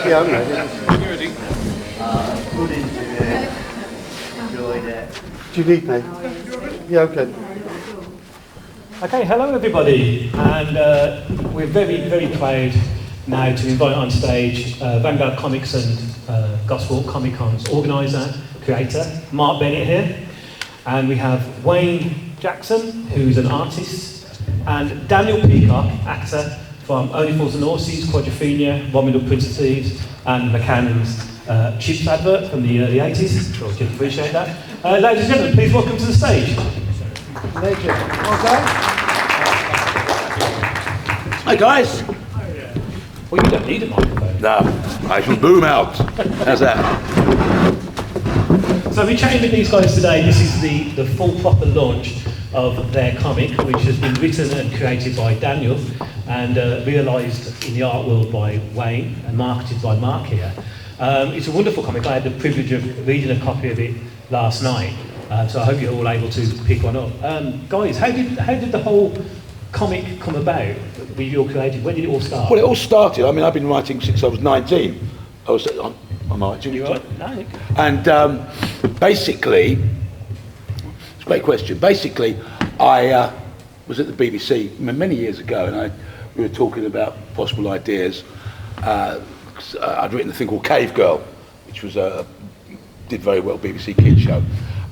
Yeah, I'm ready. Good interview. Enjoyed it. Do you need me? Yeah, okay. Okay, hello everybody, and we're very, very proud now to invite on stage Vanguard Comics and Gospel Comic Con's organiser, creator, Mark Bennett here, and we have Wayne Jackson, who's an artist, and Daniel Peacock, actor from Only Fools and Horses, Quadrophenia, Romulus Prince of Thieves, and McCann's Chips advert from the early 80s. Sure, you can appreciate that. Ladies and gentlemen, please welcome to the stage. Legend. Well done. Hi guys. Well, you don't need a microphone. No, I shall boom out. How's that? So we're chatting with these guys today. This is the full proper launch of their comic, which has been written and created by Daniel and realised in the art world by Wayne and marketed by Mark here. It's a wonderful comic. I had the privilege of reading a copy of it last night, so I hope you're all able to pick one up. Guys, how did the whole comic come about with your creative? When did it all start? Well, it all started, I mean, I've been writing since I was 19. I'm writing. You right? No. And basically, it's a great question. Basically, I was at the BBC many years ago, and we were talking about possible ideas. I'd written a thing called Cave Girl, which was did very well BBC Kids show,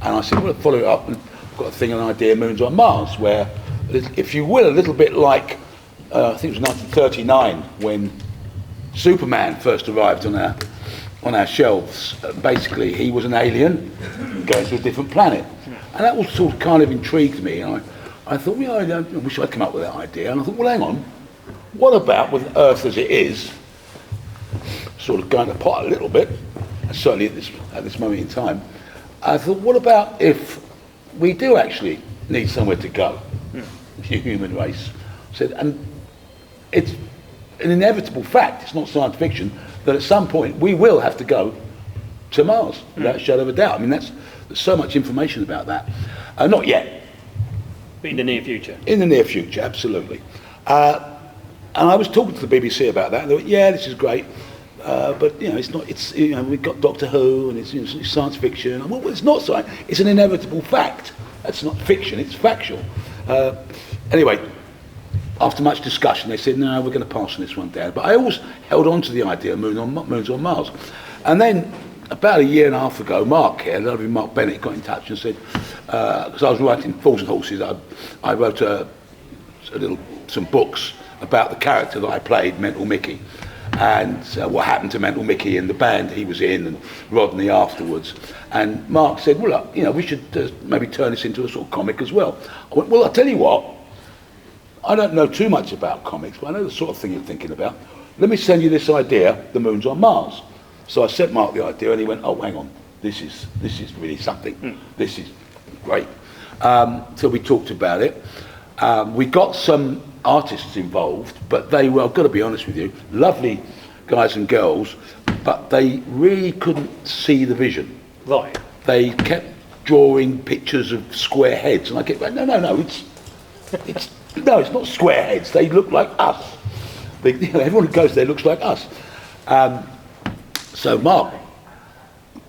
and I said, well, I'll follow it up, and I've got a thing, an idea, Moons on Mars, where, if you will, a little bit like, I think it was 1939 when Superman first arrived on our shelves. Basically, he was an alien going to a different planet, and that all sort of kind of intrigued me. And I thought, well, I wish I'd come up with that idea. And I thought, well, hang on, what about with Earth as it is, sort of going to pot a little bit, certainly at this moment in time. I thought, what about if we do actually need somewhere to go, the human race? Said, and it's an inevitable fact, it's not science fiction, that at some point we will have to go to Mars, without a shadow of a doubt. I mean, there's so much information about that. Not yet. But in the near future? In the near future, absolutely. And I was talking to the BBC about that, and they went, yeah, this is great, but it's not, we've got Doctor Who, and it's science fiction. And, well, it's not science, it's an inevitable fact. That's not fiction, it's factual. Anyway, after much discussion, they said, no, we're going to pass on this one down. But I always held on to the idea of Moons on Mars. And then, about a year and a half ago, Mark here, lovely Mark Bennett, got in touch and said, because I was writing Fools and Horses, I wrote some books about the character that I played, Mental Mickey, and what happened to Mental Mickey and the band he was in, and Rodney afterwards. And Mark said, well, look, we should maybe turn this into a sort of comic as well. I went, well, I'll tell you what, I don't know too much about comics, but I know the sort of thing you're thinking about. Let me send you this idea, The Moons on Mars. So I sent Mark the idea, and he went, oh, hang on, this is really something. This is great. So we talked about it. We got some artists involved, but they were, I've got to be honest with you, lovely guys and girls, but they really couldn't see the vision. Right. They kept drawing pictures of square heads, and I kept going, no, it's not square heads. They look like us. Everyone who goes there looks like us. So Mark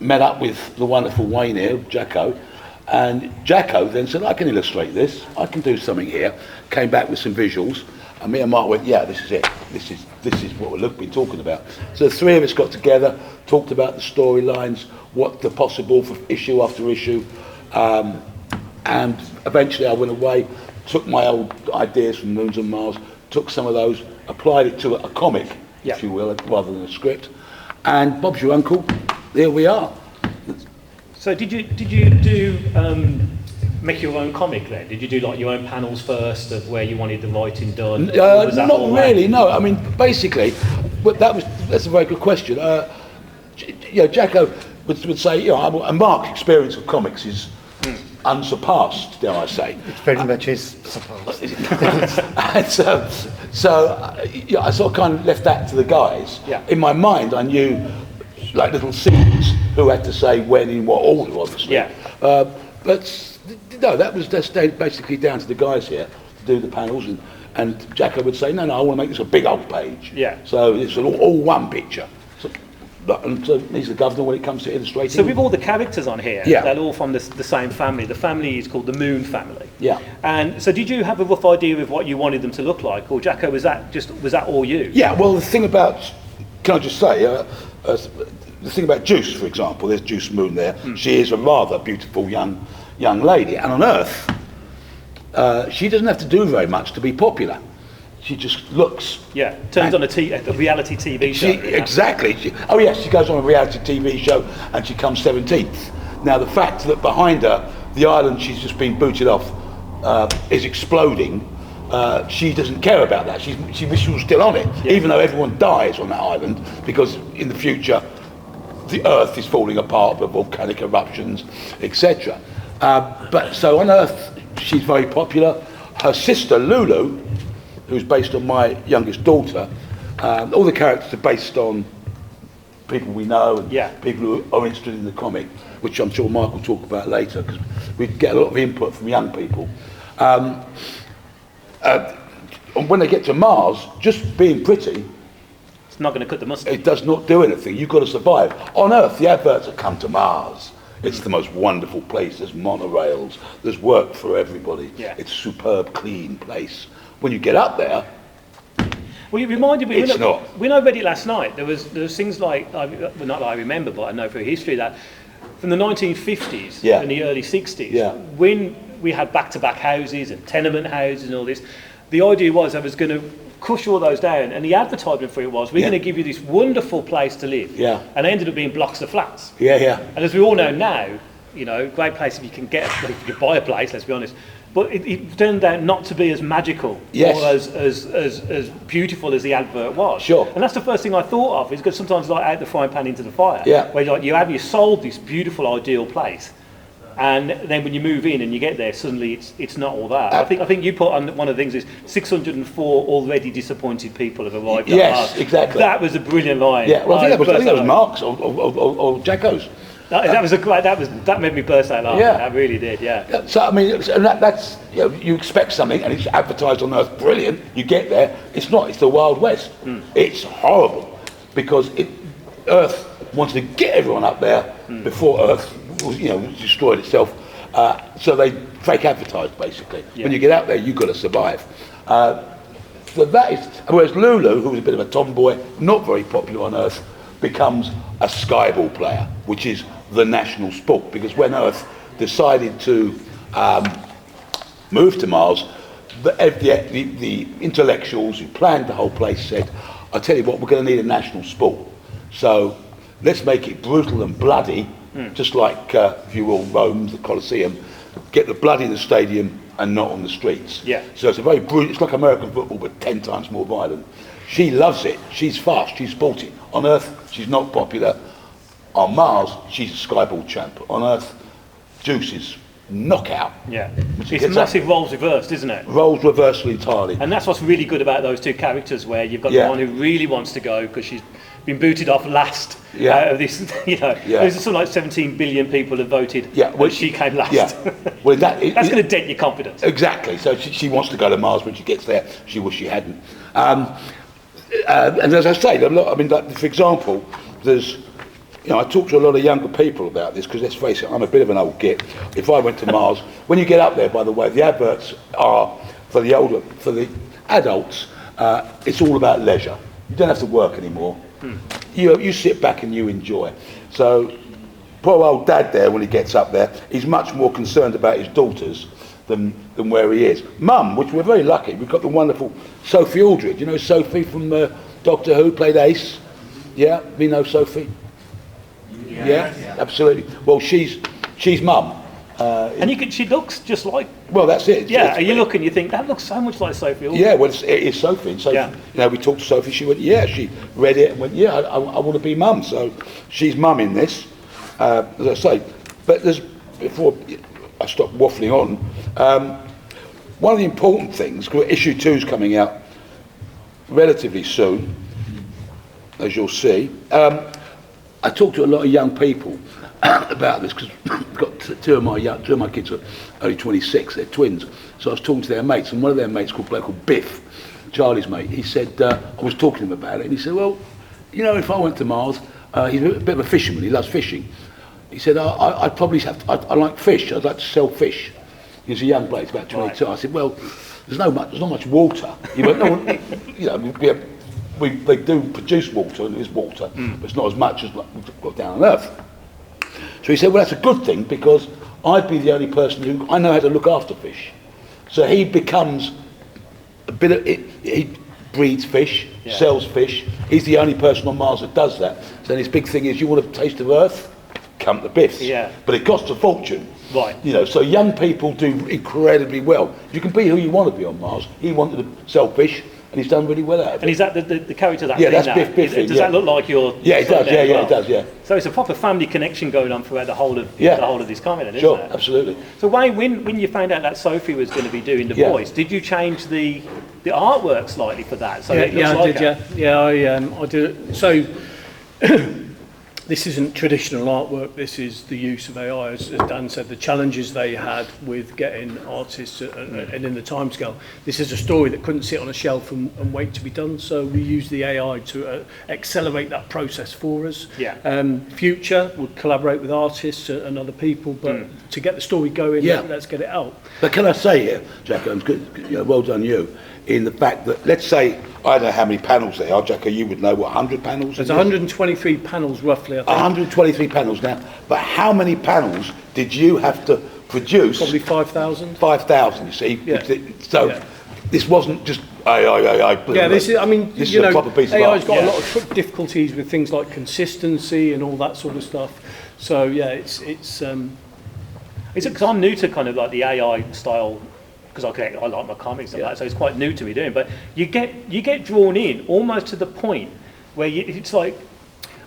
met up with the wonderful Wayne here, Jacko, and Jacko then said, I can illustrate this, I can do something here. Came back with some visuals, and me and Mark went, yeah, this is it. This is what we've been talking about. So the three of us got together, talked about the storylines, what the possible for issue after issue, and eventually I went away, took my old ideas from Moons on Mars, took some of those, applied it to a comic, if you will, rather than a script, and Bob's your uncle, there we are. So did you do make your own comic then? Did you do like your own panels first of where you wanted the writing done? Not really, no. I mean, basically, but that's a very good question. Jacko would say, and Mark's experience of comics is unsurpassed, dare I say. It's very much his suppose. And I sort of kind of left that to the guys. Yeah. In my mind, I knew like little scenes who had to say when in what order, obviously. Yeah. But no, that's basically down to the guys here to do the panels, and Jacko would say, no, I want to make this a big old page. Yeah. So it's all one picture. And so he's the governor when it comes to illustrating. So with all the characters on here, Yeah. they're all from the same family. The family is called the Moon family. Yeah. And so did you have a rough idea of what you wanted them to look like? Or Jacko, was that all you? Yeah, well, the thing about, can I just say, the thing about Juice, for example, there's Juice Moon there. She is a rather beautiful young lady. And on Earth, she doesn't have to do very much to be popular. She just looks. Yeah, turns on a reality TV show. Exactly. She goes on a reality TV show and she comes 17th. Now, the fact that behind her, the island she's just been booted off is exploding, she doesn't care about that. She wishes she was still on it, even though everyone dies on that island, because in the future, the Earth is falling apart with volcanic eruptions, etc. But so on Earth, she's very popular. Her sister, Lulu, who's based on my youngest daughter, all the characters are based on people we know and people who are interested in the comic, which I'm sure Mike will talk about later, because we get a lot of input from young people. And when they get to Mars, just being pretty, it's not going to cut the mustard. it does not do anything. You've got to survive. On Earth, the adverts have come to Mars. It's the most wonderful place. There's monorails. There's work for everybody. Yeah. It's a superb, clean place. When you get up there, well, it reminded me. It's not. When I read it last night, there was things like, well, not that I remember, but I know through history that from the 1950s and the early 60s, when we had back-to-back houses and tenement houses and all this, the idea was I was going to crush all those down, and the advertisement for it was, we're going to give you this wonderful place to live. Yeah. And it ended up being blocks of flats. Yeah. And as we all know now, great place if you can if you buy a place, let's be honest. But it turned out not to be as magical or as beautiful as the advert was. Sure. And that's the first thing I thought of, is because sometimes like out the frying pan into the fire. Yeah. Where you sold this beautiful ideal place, and then when you move in and you get there, suddenly it's not all that. I think you put on one of the things is 604 already disappointed people have arrived. Yes, exactly. That was a brilliant line. Yeah. Well, I think that was Mark's or Jacko's. That made me burst out laughing. Yeah. That really did. Yeah. So I mean, and that's you expect something, and it's advertised on Earth, brilliant. You get there, it's not. It's the Wild West. It's horrible because Earth wanted to get everyone up there before Earth destroyed itself. So they fake advertise basically. Yeah. When you get out there, you've got to survive. So that is. Whereas Lulu, who was a bit of a tomboy, not very popular on Earth, becomes a skyball player, which is the national sport, because when Earth decided to move to Mars, the intellectuals who planned the whole place said, I tell you what, we're going to need a national sport, so let's make it brutal and bloody, just like if you will Rome, the Colosseum, get the blood in the stadium and not on the streets. Yeah. So it's a very brutal, it's like American football but 10 times more violent. She loves it, she's fast, she's sporty. On Earth, she's not popular. On Mars, she's a skyball champ. On Earth, Juice is knockout. Yeah. It's massive roles reversed, isn't it? Roles reversed entirely. And that's what's really good about those two characters, where you've got the one who really wants to go because she's been booted off last out of this, there's something like 17 billion people have voted, but she came last. Yeah. Well, that's going to dent your confidence. Exactly. So she wants to go to Mars. When she gets there, she wishes she hadn't. And as I say, for example, there's, I talk to a lot of younger people about this, because let's face it, I'm a bit of an old git. If I went to Mars, when you get up there, by the way, the adverts are for the adults, it's all about leisure. You don't have to work anymore. You sit back and you enjoy. So poor old dad there, when he gets up there, he's much more concerned about his daughters than where he is. Mum, which we're very lucky, we've got the wonderful Sophie Aldred. You know Sophie from Doctor Who, played Ace? Yeah, we know Sophie? Yeah, absolutely. Well, she's mum. And she looks just like... Well, that's it. Yeah, you look and you think, that looks so much like Sophie Aldred. Yeah, well, it is Sophie. And Sophie, we talked to Sophie, she went, she read it and went, I want to be mum. So she's mum in this, as I say. But before I stop waffling on, one of the important things, because issue 2 is coming out relatively soon, as you'll see. I talk to a lot of young people, about this because I've got two of my kids are only 26. They're twins. So I was talking to their mates, and one of their mates called Biff, Charlie's mate. He said I was talking to him about it, and he said, "Well, you know, if I went to Mars, he's a bit of a fisherman. He loves fishing. He said I'd probably I like fish. I'd like to sell fish." He's a young bloke, he's about 22. Right. I said, "Well, there's not much water." He went, "No, you know, they do produce water, and there's water, but it's not as much as we've got down on Earth." So he said, "Well, that's a good thing because I'd be the only person who I know how to look after fish." So he becomes a bit of it. He breeds fish, sells fish. He's the only person on Mars that does that. So his big thing is, you want a taste of Earth? Come to Biff's. Yeah. But it costs a fortune. Right. You know, so young people do incredibly well. You can be who you want to be on Mars. He wanted to sell fish, and he's done really well out of it. And is that the character that? Yeah, that's Biff. Does that look like your? Yeah, it does. Yeah, it does. Yeah. So it's a proper family connection going on throughout the whole of this comic, then, isn't it? Sure, absolutely. So Wayne, when you found out that Sophie was going to be doing the voice, did you change the artwork slightly for that? So it looks like I did. So this isn't traditional artwork. This is the use of AI, as Dan said. The challenges they had with getting artists and in the timescale. This is a story that couldn't sit on a shelf and wait to be done. So we use the AI to accelerate that process for us. Future would collaborate with artists and other people, but to get the story going, let's get it out. But can I say here, Jacko, and good, well done you, in the fact that, let's say, I don't know how many panels there are, Jacko, you would know, what, 100 panels? There's 123 panels roughly, I think. 123 panels now, but how many panels did you have to produce? Probably 5,000. 5,000, you see. So this wasn't just AI. This is, I mean, this is a proper piece of art. AI's got a lot of difficulties with things like consistency and all that sort of stuff. So yeah, it's because I'm new to kind of like the AI style, because I like my comics and that, so it's quite new to me doing. But you get drawn in almost to the point where it's like,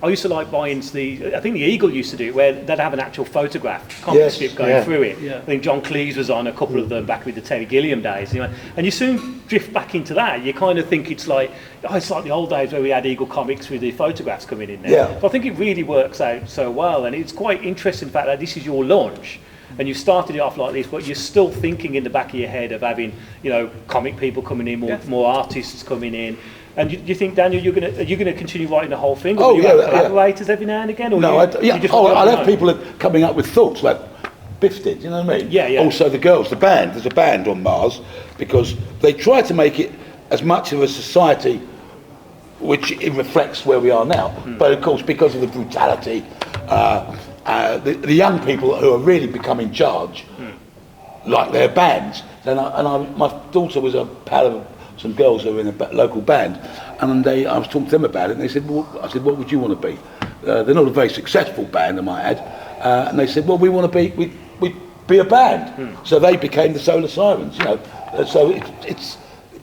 I used to like buying I think the Eagle used to do it, where they'd have an actual photograph comic strip going through it. I think John Cleese was on a couple of them back with the Terry Gilliam days, you know, and you soon drift back into that. You kind of think it's like the old days where we had Eagle comics with the photographs coming in there. So I think it really works out so well, and it's quite interesting the fact that this is your launch. And you started it off like this, but you're still thinking in the back of your head of having, you know, comic people coming in, more artists coming in. And you think, Daniel, are you gonna continue writing the whole thing? Or do you have collaborators every now and again? Or I'll have people coming up with thoughts like Biff did. You know what I mean? Yeah. Also the girls, the band. There's a band on Mars because they try to make it as much of a society which it reflects where we are now. But of course, because of the brutality. The young people who are really becoming charge, like their bands. My daughter was a pal of some girls who were in a local band, and I was talking to them about it, and they said, I said, what would you want to be? They're not a very successful band, I might add, and they said, well, we want to be a band. So they became the Solar Sirens, you know. So it's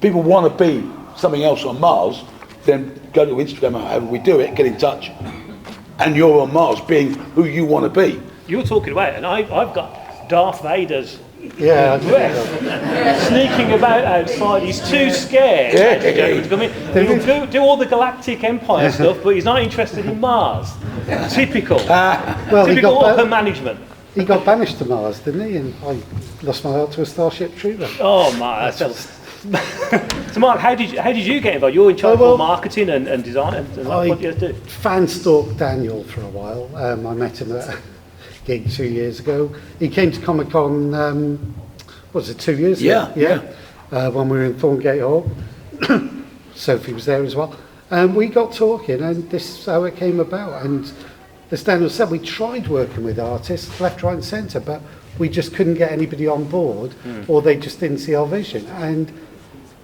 people want to be something else on Mars, then go to Instagram, however we do it, get in touch. And you're on Mars being who you want to be. You're talking about it, and I've got Darth Vader's dress sneaking about outside. He's too scared to come in. He'll do all the Galactic Empire stuff, but he's not interested in Mars. Typical. Typical upper management. He got banished to Mars, didn't he? And I lost my heart to a Starship Trooper. Oh my! So Mark, how did you get involved? You're in charge of marketing and design, and what do you do? Fan stalked Daniel for a while. I met him at a gig 2 years ago. He came to Comic Con. Was it 2 years ago? Yeah. When we were in Thorngate Hall. Sophie was there as well, and we got talking, and this is how it came about. And as Daniel said, we tried working with artists left, right, and centre, but we just couldn't get anybody on board, or they just didn't see our vision. And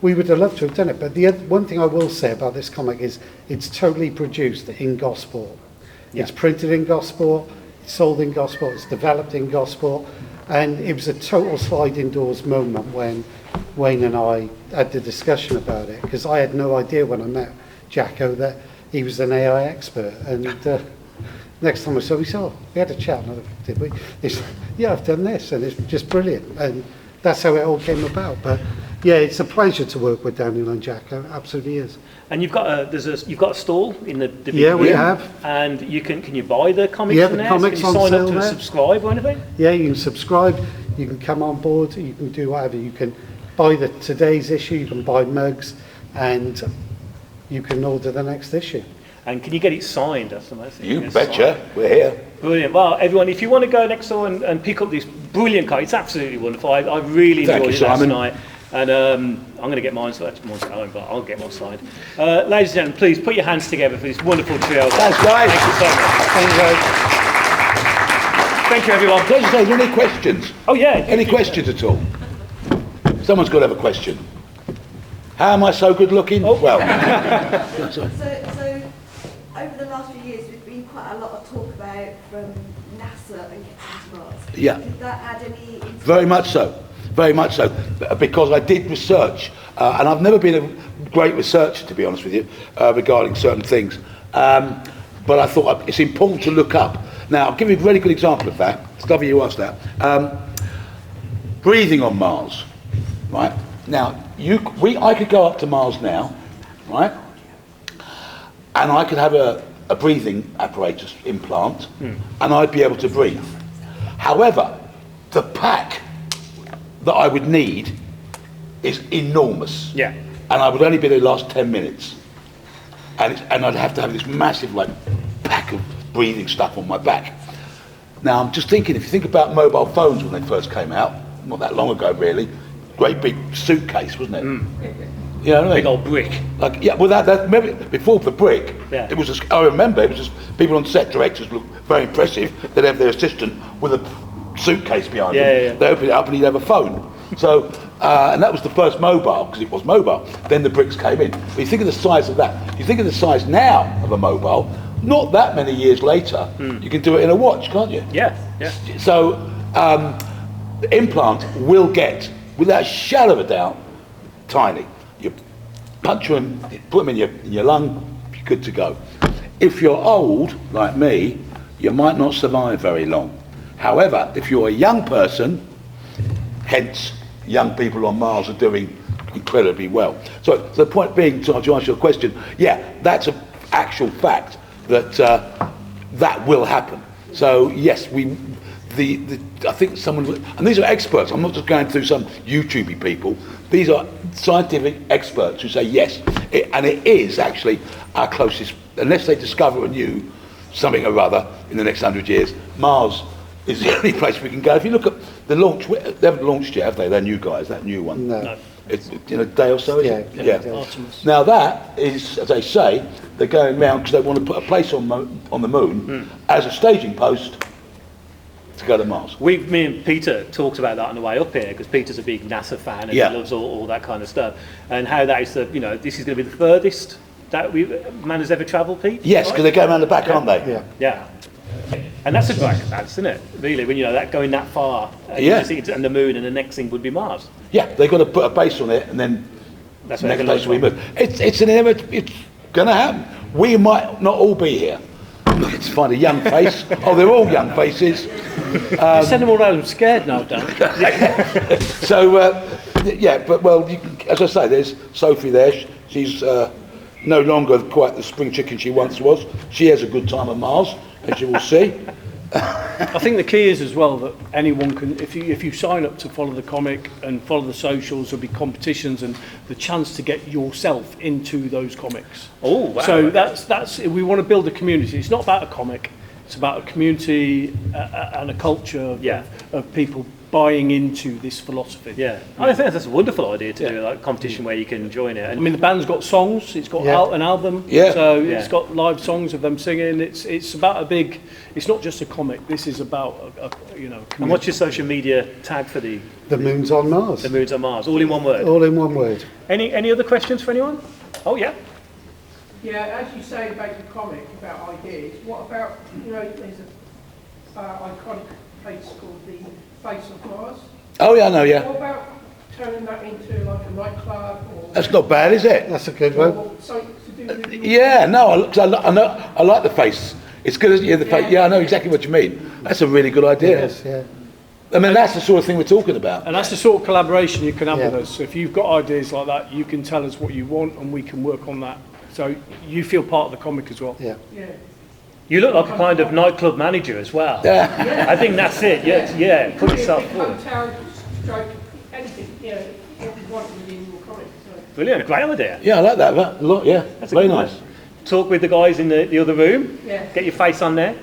we would have loved to have done it, but the one thing I will say about this comic is it's totally produced in Gosport. It's printed in Gosport, it's sold in Gosport, it's developed in Gosport, and it was a total sliding doors moment when Wayne and I had the discussion about it, because I had no idea when I met Jacko that he was an AI expert. And next time I saw him, he said, we had a chat, and did we? He's like, I've done this, and it's just brilliant. And that's how it all came about. But Yeah, it's a pleasure to work with Daniel and Jack. It absolutely is. And you've got a stall in the big Yeah, we room, have. and can you buy the comics Yeah, from the there? comics Can you on sign up sale to there. subscribe or anything? Yeah, you can subscribe, you can come on board, you can do whatever. You can buy today's issue, you can buy mugs, and you can order the next issue. And can you get it signed? That's the most thing. You It's betcha. signed. We're here. Brilliant. Well, everyone, if you want to go next door and pick up this brilliant card, it's absolutely wonderful. I really Thank enjoyed you, it last Simon. night. And I'm going to get mine, so that's mine's at home, but I'll get mine signed. Ladies and gentlemen, please put your hands together for this wonderful trio. Thanks, guys. Thank you so much. Thank you. Thank you, everyone. Can I just say, is there any questions? Oh, yeah. Any questions at all? Someone's got to have a question. How am I so good looking? Oh. Well, So over the last few years, there's been quite a lot of talk about from NASA and getting to Mars. Yeah. Did that add any? very much so. Very much so. Because I did research, and I've never been a great researcher, to be honest with you, regarding certain things. But I thought it's important to look up. Now, I'll give you a really good example of that. It's lovely you asked that. Breathing on Mars, right? Now, I could go up to Mars now, right? And I could have a breathing apparatus implant, and I'd be able to breathe. However, the pack that I would need is enormous. Yeah. And I would only be there the last 10 minutes. And I'd have to have this massive pack of breathing stuff on my back. Now I'm just thinking, if you think about mobile phones when they first came out, not that long ago really, great big suitcase, wasn't it? You know what I mean? Big old brick. Remember, before the brick, Yeah. it was just, I remember, it was just, people on set, directors looked very impressive. They'd have their assistant with a suitcase behind them. Yeah. They open it up and he'd have a phone. So, and that was the first mobile, because it was mobile. Then the bricks came in. But you think of the size of that. You think of the size now of a mobile, not that many years later, you can do it in a watch, can't you? Yeah. So, the implant will get, without a shadow of a doubt, tiny. You punch them, put them in your lung, you're good to go. If you're old, like me, you might not survive very long. However, if you're a young person, hence young people on Mars are doing incredibly well. So the point being, to answer your question, yeah, that's an actual fact that that will happen. So yes, I think someone, and these are experts, I'm not just going through some YouTubey people, these are scientific experts who say yes, and it is actually our closest, unless they discover a new something or other in the next 100 years, Mars is the only place we can go. If you look at the launch, they haven't launched yet, have they? They're new guys, that new one. No. It's in a day or so, is it? Yeah. Artemis. Now that is, as they say, they're going round because they want to put a place on the moon as a staging post to go to Mars. Me and Peter talked about that on the way up here, because Peter's a big NASA fan and Yeah. he loves all that kind of stuff. And how that is this is going to be the furthest that man has ever travelled, Pete? Yes, because they go around the back, aren't they? Yeah. Yeah. And that's a great advance, isn't it? Really, when that going that far, and Yeah. you see it, and the moon, and the next thing would be Mars. Yeah, they've got to put a base on it, and then That's the where next they're place going we to move. It's going to happen. We might not all be here. Let's find a young face. Oh, they're all young faces. You send them all out scared now, Dan. So, yeah, but well, as I say, there's Sophie there. She's no longer quite the spring chicken she once was. She has a good time on Mars, as you will see. I think the key is as well that anyone can, if you sign up to follow the comic and follow the socials, there'll be competitions and the chance to get yourself into those comics. Oh, wow. So that's we want to build a community. It's not about a comic. It's about a community and a culture of people buying into this philosophy. Yeah, I think that's a wonderful idea to do a competition where you can join it. I And mean, the band's got songs. It's got an album. Yeah. So Yeah. it's got live songs of them singing. It's about a big. It's not just a comic. This is about a community. and what's your social media tag for the Moon's on Mars. moons on Mars? All in one word. All in one word. Any other questions for anyone? Oh yeah. Yeah, as you say about the comic, about ideas, what about, there's a iconic place called the Face of Mars. Oh yeah, I know, yeah. What about turning that into like a nightclub or That's not bad, is it? That's a good one. or something to do with the Yeah, no, I like the face. It's good, isn't it? The face. Yeah, I know exactly what you mean. That's a really good idea. Yes, yeah. I mean, that's the sort of thing we're talking about. And that's the sort of collaboration you can have with Yeah. us. So if you've got ideas like that, you can tell us what you want and we can work on that. So you feel part of the comic as well. Yeah. Yeah. You look like a kind of nightclub manager as well. Yeah. I think that's it. Yeah, put yourself Big forward. hotel, stroke, anything, you know, what you want within your comic. So. Brilliant, great idea. Yeah, I like that a lot, yeah. That's a Very good nice. one. Talk with the guys in the other room. Yeah. Get your face on there.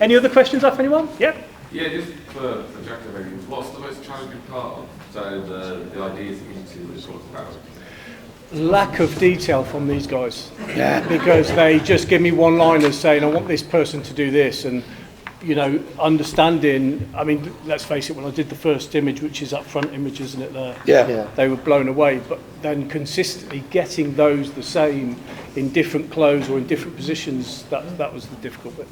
Any other questions off anyone? Yep. Yeah, just for Jack maybe, what's the most challenging part of the ideas that you two were talking about? Lack of detail from these guys. Yeah. Because they just give me one-liners saying, I want this person to do this. And, you know, understanding, I mean, let's face it, when I did the first image, which is up front image, isn't it, there? Yeah. Yeah. They were blown away. But then consistently getting those the same in different clothes or in different positions, that was the difficult bit.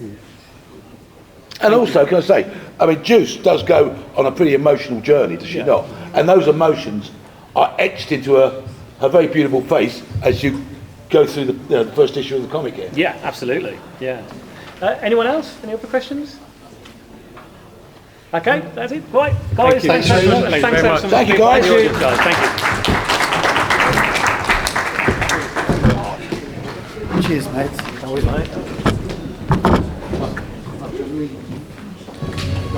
And also, can I say, I mean, Juice does go on a pretty emotional journey, does she Yeah. not? And those emotions are etched into her very beautiful face as you go through the first issue of the comic here. Yeah, absolutely. Yeah. Anyone else? Any other questions? Okay, that's it. Right, guys, you. thanks Thank you very very much. much. Thanks Thank you very ever much. so Thank you, for guys. the audience, guys. Thank you. Cheers, mate. Always, mate.